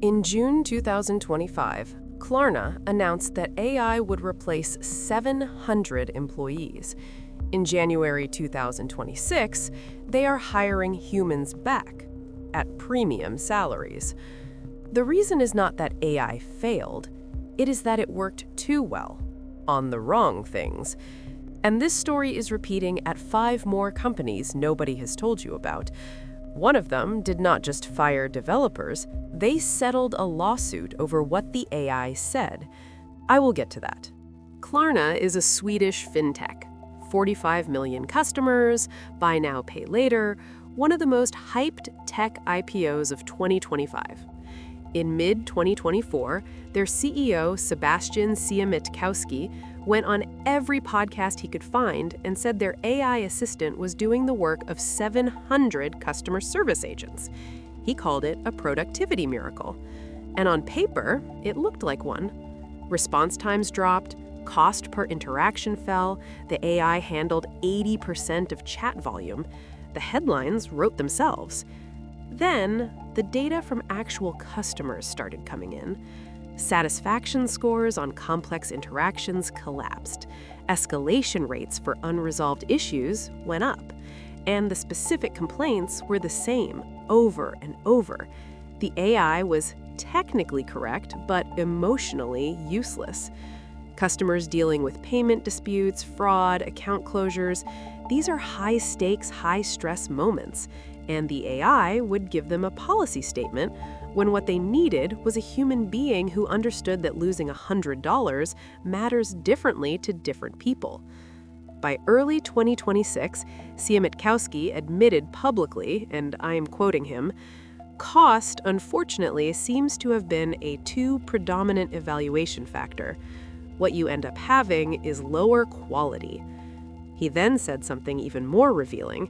In June 2025, Klarna announced that AI would replace 700 employees. In January 2026, they are hiring humans back at premium salaries. The reason is not that AI failed, it is that it worked too well on the wrong things. And this story is repeating at 5 more companies nobody has told you about. One of them did not just fire developers, they settled a lawsuit over what the AI said. I will get to that. Klarna is a Swedish fintech. 45 million customers, buy now, pay later, one of the most hyped tech IPOs of 2025. In mid-2024, their CEO, Sebastian Siemiatkowski, went on every podcast he could find and said their AI assistant was doing the work of 700 customer service agents. He called it a productivity miracle. And on paper, it looked like one. Response times dropped, cost per interaction fell, the AI handled 80% of chat volume. The headlines wrote themselves. Then, the data from actual customers started coming in. Satisfaction scores on complex interactions collapsed. Escalation rates for unresolved issues went up. And the specific complaints were the same over and over. The AI was technically correct, but emotionally useless. Customers dealing with payment disputes, fraud, account closures, these are high-stakes, high-stress moments, and the AI would give them a policy statement when what they needed was a human being who understood that losing $100 matters differently to different people. By early 2026, Siemiatkowski admitted publicly, and I am quoting him, "Cost, unfortunately, seems to have been a too predominant evaluation factor. What you end up having is lower quality." He then said something even more revealing.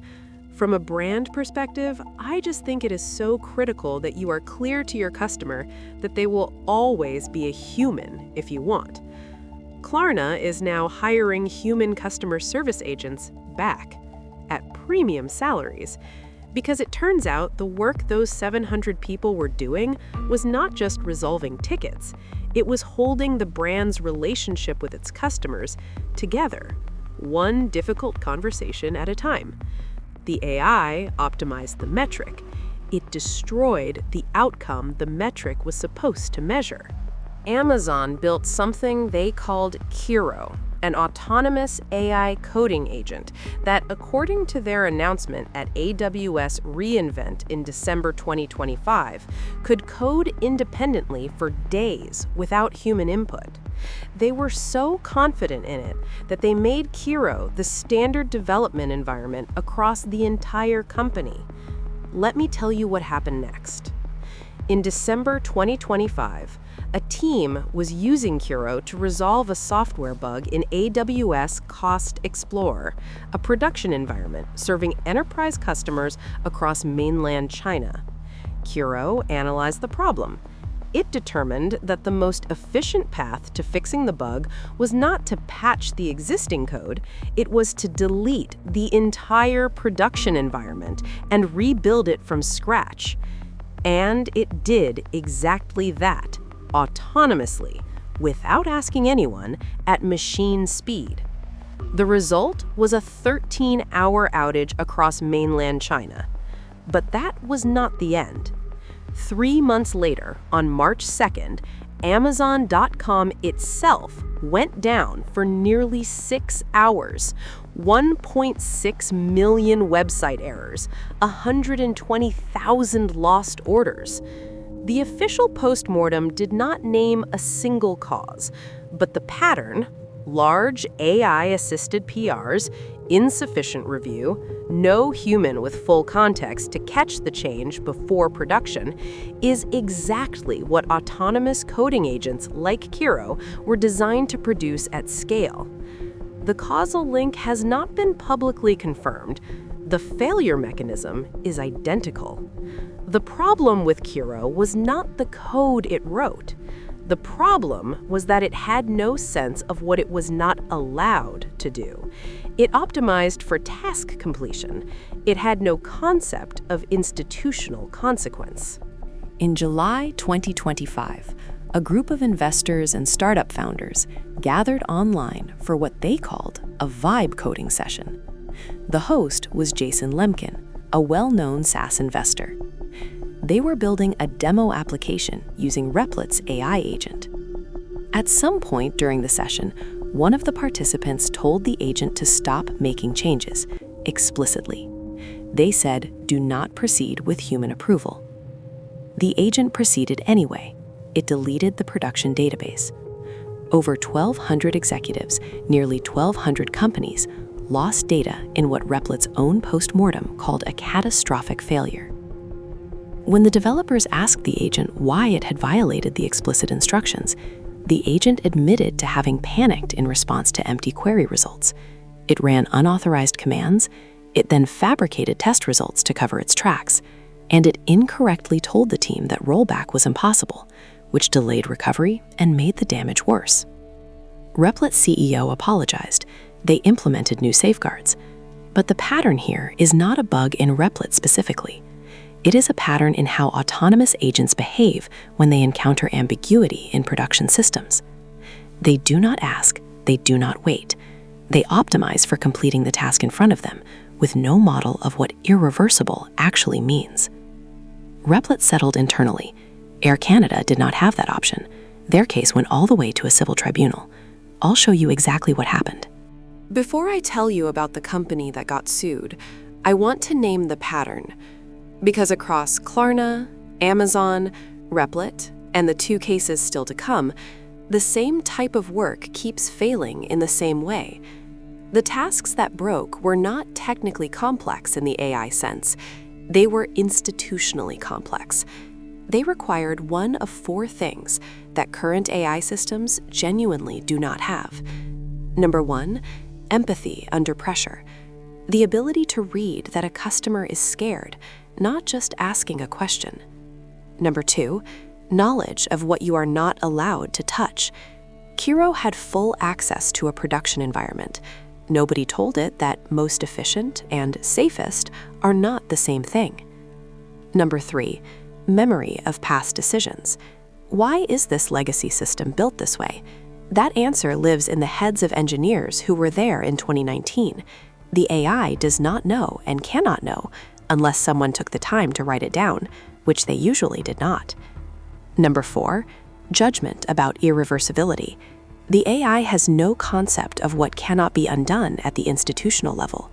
"From a brand perspective, I just think it is so critical that you are clear to your customer that they will always be a human if you want." Klarna is now hiring human customer service agents back at premium salaries because it turns out the work those 700 people were doing was not just resolving tickets, it was holding the brand's relationship with its customers together, one difficult conversation at a time. The AI optimized the metric. It destroyed the outcome the metric was supposed to measure. Amazon built something they called Kiro, an autonomous AI coding agent that, according to their announcement at AWS reInvent in December 2025, could code independently for days without human input. They were so confident in it that they made Kiro the standard development environment across the entire company. Let me tell you what happened next. In December 2025, a team was using Kiro to resolve a software bug in AWS Cost Explorer, a production environment serving enterprise customers across mainland China. Kiro analyzed the problem. It determined that the most efficient path to fixing the bug was not to patch the existing code, it was to delete the entire production environment and rebuild it from scratch. And it did exactly that, autonomously, without asking anyone, at machine speed. The result was a 13-hour outage across mainland China. But that was not the end. 3 months later, on March 2nd, Amazon.com itself went down for nearly 6 hours, 1.6 million website errors, 120,000 lost orders. The official postmortem did not name a single cause, but the pattern, large AI-assisted PRs, insufficient review, no human with full context to catch the change before production, is exactly what autonomous coding agents like Kiro were designed to produce at scale. The causal link has not been publicly confirmed. The failure mechanism is identical. The problem with Kiro was not the code it wrote. The problem was that it had no sense of what it was not allowed to do. It optimized for task completion. It had no concept of institutional consequence. In July 2025, a group of investors and startup founders gathered online for what they called a vibe coding session. The host was Jason Lemkin, a well-known SaaS investor. They were building a demo application using Replit's AI agent. At some point during the session, one of the participants told the agent to stop making changes, explicitly. They said, "Do not proceed with human approval." The agent proceeded anyway. It deleted the production database. Over 1,200 executives, nearly 1,200 companies, lost data in what Replit's own postmortem called a catastrophic failure. When the developers asked the agent why it had violated the explicit instructions, the agent admitted to having panicked in response to empty query results. It ran unauthorized commands, it then fabricated test results to cover its tracks, and it incorrectly told the team that rollback was impossible, which delayed recovery and made the damage worse. Replit's CEO apologized. They implemented new safeguards. But the pattern here is not a bug in Replit specifically. It is a pattern in how autonomous agents behave when they encounter ambiguity in production systems. They do not ask, they do not wait. They optimize for completing the task in front of them, with no model of what irreversible actually means. Replit settled internally. Air Canada did not have that option. Their case went all the way to a civil tribunal. I'll show you exactly what happened. Before I tell you about the company that got sued, I want to name the pattern. Because across Klarna, Amazon, Replit, and the two cases still to come, the same type of work keeps failing in the same way. The tasks that broke were not technically complex in the AI sense. They were institutionally complex. They required one of four things that current AI systems genuinely do not have. Number one, empathy under pressure. The ability to read that a customer is scared, not just asking a question. Number two, knowledge of what you are not allowed to touch. Kiro had full access to a production environment. Nobody told it that most efficient and safest are not the same thing. Number three, memory of past decisions. Why is this legacy system built this way? That answer lives in the heads of engineers who were there in 2019. The AI does not know and cannot know unless someone took the time to write it down, which they usually did not. Number four, judgment about irreversibility. The AI has no concept of what cannot be undone at the institutional level.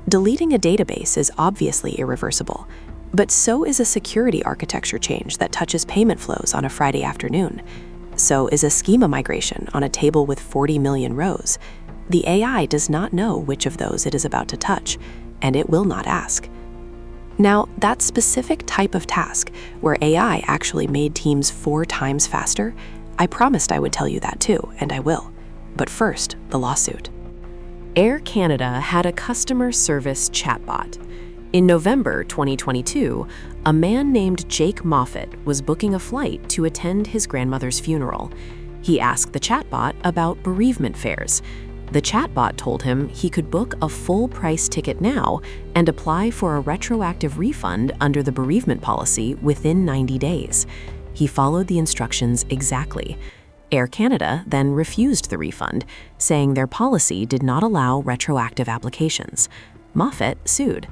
Deleting a database is obviously irreversible, but so is a security architecture change that touches payment flows on a Friday afternoon. So is a schema migration on a table with 40 million rows. The AI does not know which of those it is about to touch, and it will not ask. Now, that specific type of task, where AI actually made teams 4 times faster, I promised I would tell you that too, and I will. But first, the lawsuit. Air Canada had a customer service chatbot. In November 2022, a man named Jake Moffat was booking a flight to attend his grandmother's funeral. He asked the chatbot about bereavement fares. The chatbot told him he could book a full-price ticket now and apply for a retroactive refund under the bereavement policy within 90 days. He followed the instructions exactly. Air Canada then refused the refund, saying their policy did not allow retroactive applications. Moffat sued.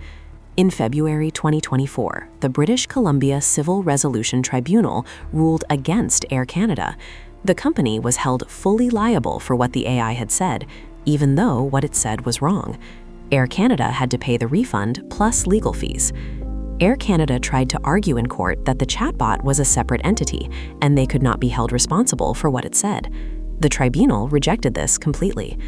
In February 2024, the British Columbia Civil Resolution Tribunal ruled against Air Canada. The company was held fully liable for what the AI had said, even though what it said was wrong. Air Canada had to pay the refund plus legal fees. Air Canada tried to argue in court that the chatbot was a separate entity and they could not be held responsible for what it said. The tribunal rejected this completely.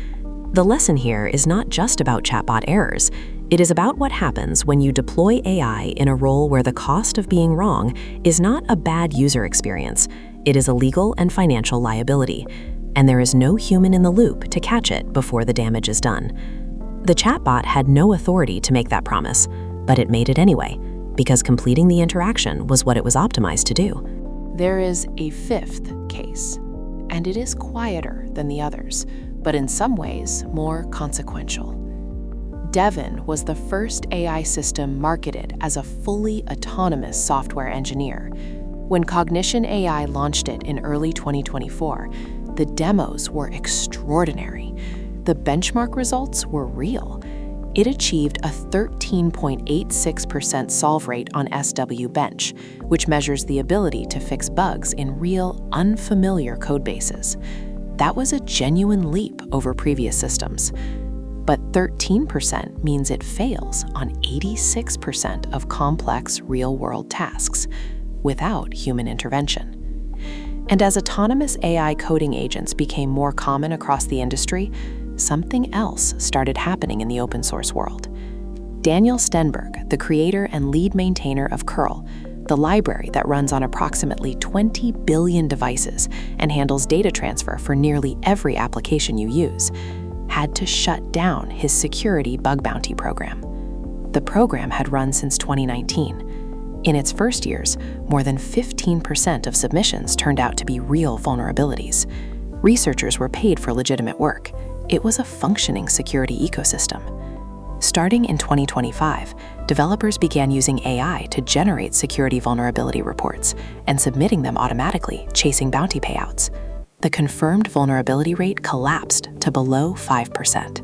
The lesson here is not just about chatbot errors. It is about what happens when you deploy AI in a role where the cost of being wrong is not a bad user experience. It is a legal and financial liability, and there is no human in the loop to catch it before the damage is done. The chatbot had no authority to make that promise, but it made it anyway, because completing the interaction was what it was optimized to do. There is a fifth case, and it is quieter than the others, but in some ways more consequential. Devon was the first AI system marketed as a fully autonomous software engineer. When Cognition AI launched it in early 2024, the demos were extraordinary. The benchmark results were real. It achieved a 13.86% solve rate on SW Bench, which measures the ability to fix bugs in real, unfamiliar code bases. That was a genuine leap over previous systems. But 13% means it fails on 86% of complex real-world tasks without human intervention. And as autonomous AI coding agents became more common across the industry, something else started happening in the open source world. Daniel Stenberg, the creator and lead maintainer of curl, the library that runs on approximately 20 billion devices and handles data transfer for nearly every application you use, had to shut down his security bug bounty program. The program had run since 2019. In its first years, more than 15% of submissions turned out to be real vulnerabilities. Researchers were paid for legitimate work. It was a functioning security ecosystem. Starting in 2025, developers began using AI to generate security vulnerability reports and submitting them automatically, chasing bounty payouts. The confirmed vulnerability rate collapsed to below 5%.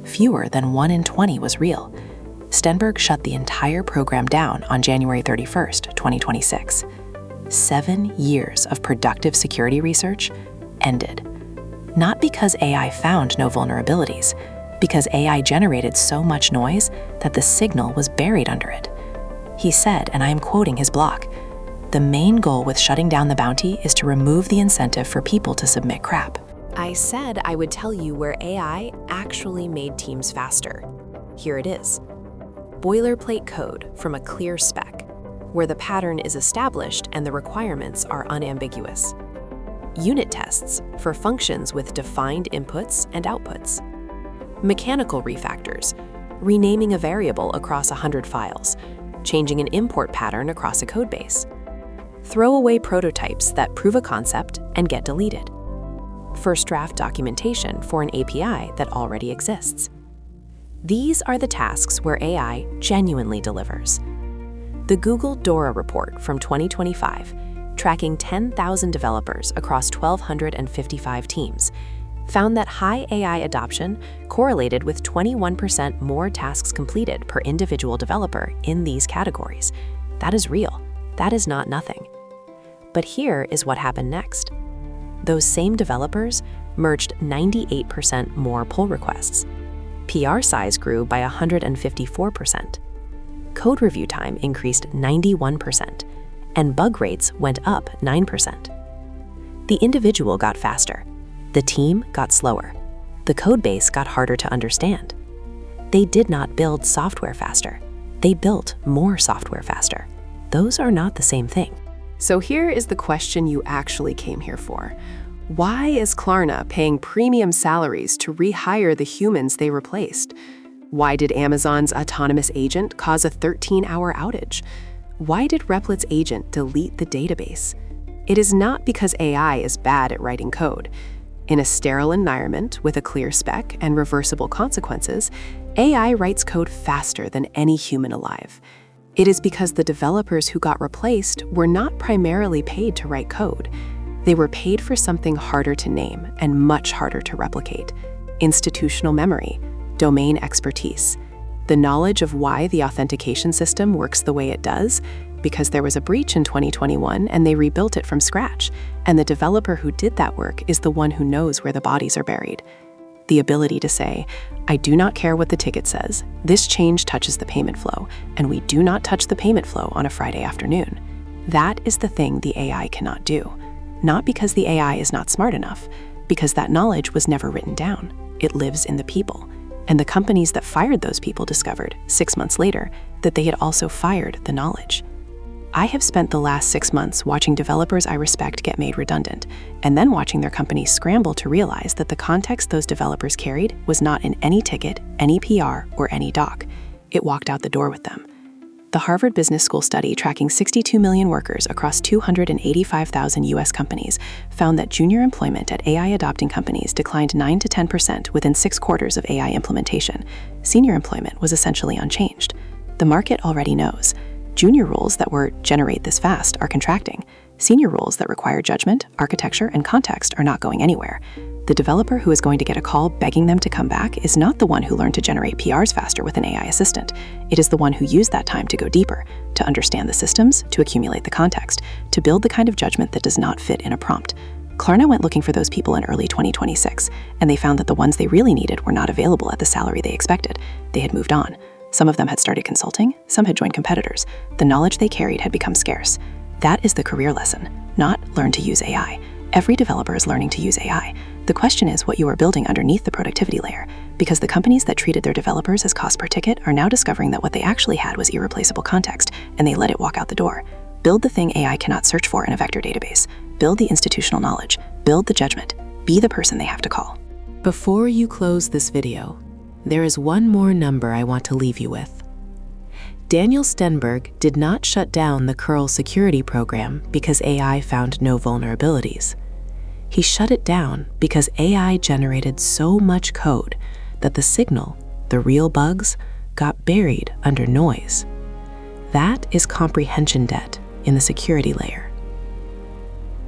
Fewer than 1 in 20 was real. Stenberg shut the entire program down on January 31st, 2026. 7 years of productive security research ended. Not because AI found no vulnerabilities, because AI generated so much noise that the signal was buried under it. He said, and I am quoting his blog, "The main goal with shutting down the bounty is to remove the incentive for people to submit crap." I said I would tell you where AI actually made teams faster. Here it is. Boilerplate code from a clear spec, where the pattern is established and the requirements are unambiguous. Unit tests for functions with defined inputs and outputs. Mechanical refactors, renaming a variable across 100 files, changing an import pattern across a codebase. Throwaway prototypes that prove a concept and get deleted. First draft documentation for an API that already exists. These are the tasks where AI genuinely delivers. The Google DORA report from 2025, tracking 10,000 developers across 1,255 teams, found that high AI adoption correlated with 21% more tasks completed per individual developer in these categories. That is real. That is not nothing. But here is what happened next. Those same developers merged 98% more pull requests. PR size grew by 154%. Code review time increased 91%, and bug rates went up 9%. The individual got faster. The team got slower. The code base got harder to understand. They did not build software faster. They built more software faster. Those are not the same thing. So here is the question you actually came here for. Why is Klarna paying premium salaries to rehire the humans they replaced? Why did Amazon's autonomous agent cause a 13-hour outage? Why did Replit's agent delete the database? It is not because AI is bad at writing code. In a sterile environment with a clear spec and reversible consequences, AI writes code faster than any human alive. It is because the developers who got replaced were not primarily paid to write code. They were paid for something harder to name and much harder to replicate: institutional memory, domain expertise, the knowledge of why the authentication system works the way it does, because there was a breach in 2021 and they rebuilt it from scratch, and the developer who did that work is the one who knows where the bodies are buried. The ability to say, I do not care what the ticket says, this change touches the payment flow, and we do not touch the payment flow on a Friday afternoon. That is the thing the AI cannot do. Not because the AI is not smart enough, because that knowledge was never written down. It lives in the people. And the companies that fired those people discovered, 6 months later, that they had also fired the knowledge. I have spent the last 6 months watching developers I respect get made redundant, and then watching their companies scramble to realize that the context those developers carried was not in any ticket, any PR, or any doc. It walked out the door with them. The Harvard Business School study tracking 62 million workers across 285,000 U.S. companies found that junior employment at AI-adopting companies declined 9 to 10% within 6 quarters of AI implementation. Senior employment was essentially unchanged. The market already knows. Junior roles that were generate this fast are contracting. Senior roles that require judgment, architecture, and context are not going anywhere. The developer who is going to get a call begging them to come back is not the one who learned to generate PRs faster with an AI assistant. It is the one who used that time to go deeper, to understand the systems, to accumulate the context, to build the kind of judgment that does not fit in a prompt. Klarna went looking for those people in early 2026, and they found that the ones they really needed were not available at the salary they expected. They had moved on. Some of them had started consulting, some had joined competitors. The knowledge they carried had become scarce. That is the career lesson, not learn to use AI. Every developer is learning to use AI. The question is what you are building underneath the productivity layer, because the companies that treated their developers as cost per ticket are now discovering that what they actually had was irreplaceable context, and they let it walk out the door. Build the thing AI cannot search for in a vector database. Build the institutional knowledge. Build the judgment. Be the person they have to call. Before you close this video, there is one more number I want to leave you with. Daniel Stenberg did not shut down the curl security program because AI found no vulnerabilities. He shut it down because AI generated so much code that the signal, the real bugs, got buried under noise. That is comprehension debt in the security layer.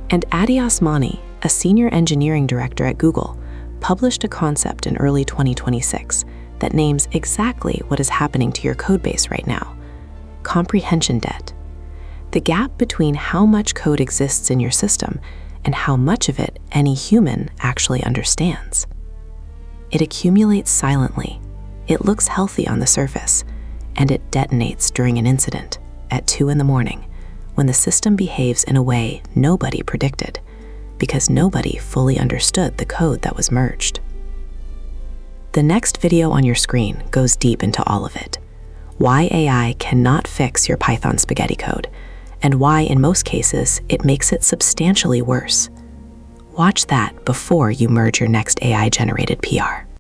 And Adi Osmani, a senior engineering director at Google, published a concept in early 2026 that names exactly what is happening to your codebase right now: comprehension debt. The gap between how much code exists in your system and how much of it any human actually understands. It accumulates silently, it looks healthy on the surface, and it detonates during an incident at 2 a.m. when the system behaves in a way nobody predicted, because nobody fully understood the code that was merged. The next video on your screen goes deep into all of it: why AI cannot fix your Python spaghetti code, and why in most cases it makes it substantially worse. Watch that before you merge your next AI-generated PR.